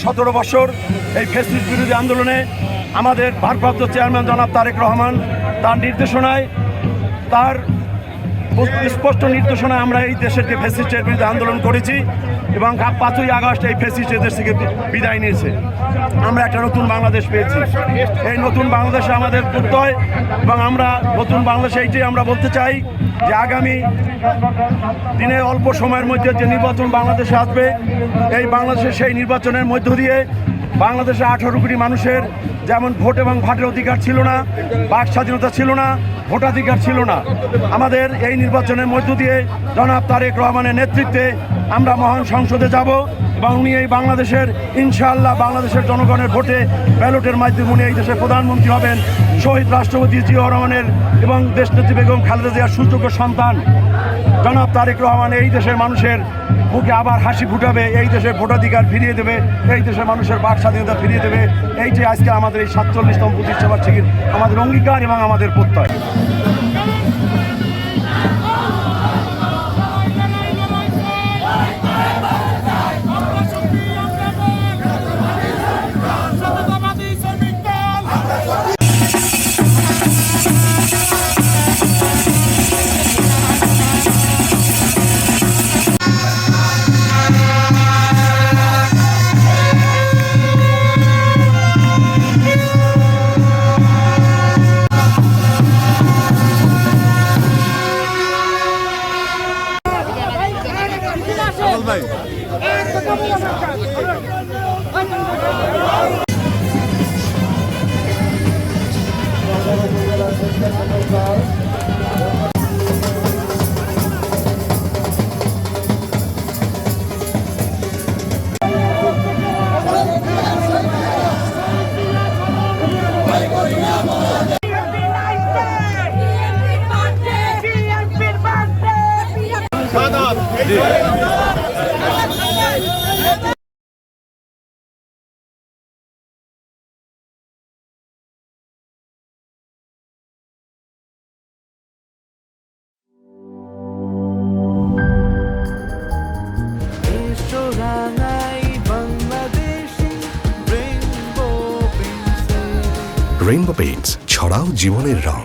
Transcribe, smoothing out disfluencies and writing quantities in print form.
17 বছর এই ফ্যাসিস্ট বিরোধী আন্দোলনে আমাদের ভারপ্রাপ্ত চেয়ারম্যান জনাব তারেক রহমান তার নির্দেশনায় তার স্পষ্ট নির্দেশনায় আমরা এই দেশেরকে ফ্যাসিস্টের বিরুদ্ধে আন্দোলন করেছি এবং 5ই আগস্ট এই ফ্যাসিস্ট দেশ থেকে বিদায় নিয়েছে। আমরা একটা নতুন বাংলাদেশ পেয়েছি। এই নতুন বাংলাদেশে আমাদের প্রত্যয় এবং আমরা নতুন বাংলাদেশে এইটাই আমরা বলতে চাই যে আগামী দিনে অল্প সময়ের মধ্যে যে নির্বাচন বাংলাদেশে আসবে, এই বাংলাদেশের সেই নির্বাচনের মধ্য দিয়ে বাংলাদেশে 18 কোটি মানুষের যেমন ভোট এবং ভাটের অধিকার ছিল না, বাক স্বাধীনতা ছিল না, ভোটাধিকার ছিল না, আমাদের এই নির্বাচনের মধ্য দিয়ে জনাব তারেক রহমানের নেতৃত্বে আমরা মহান সংসদে যাব এবং উনি এই বাংলাদেশের ইনশাআল্লাহ বাংলাদেশের জনগণের ভোটে ব্যালটের মাধ্যমে উনি এই দেশের প্রধানমন্ত্রী হবেন। শহীদ রাষ্ট্রপতি জিয়াউর রহমানের এবং দেশনেত্রী বেগম খালেদা জিয়ার সুযোগ্য সন্তান জনাব তারেক রহমান এই দেশের মানুষের মুখে আবার হাসি ফুটাবে, এই দেশের ভোটাধিকার ফিরিয়ে দেবে, এই দেশের মানুষের বাক স্বাধীনতা ফিরিয়ে দেবে। এইটাই আজকে আমাদের এই 47তম প্রতিষ্ঠা বার্ষিকীর আমাদের অঙ্গীকার এবং আমাদের প্রত্যয়। ভাই রেইনবো পেইন্টস, ছড়াও জীবনের রং।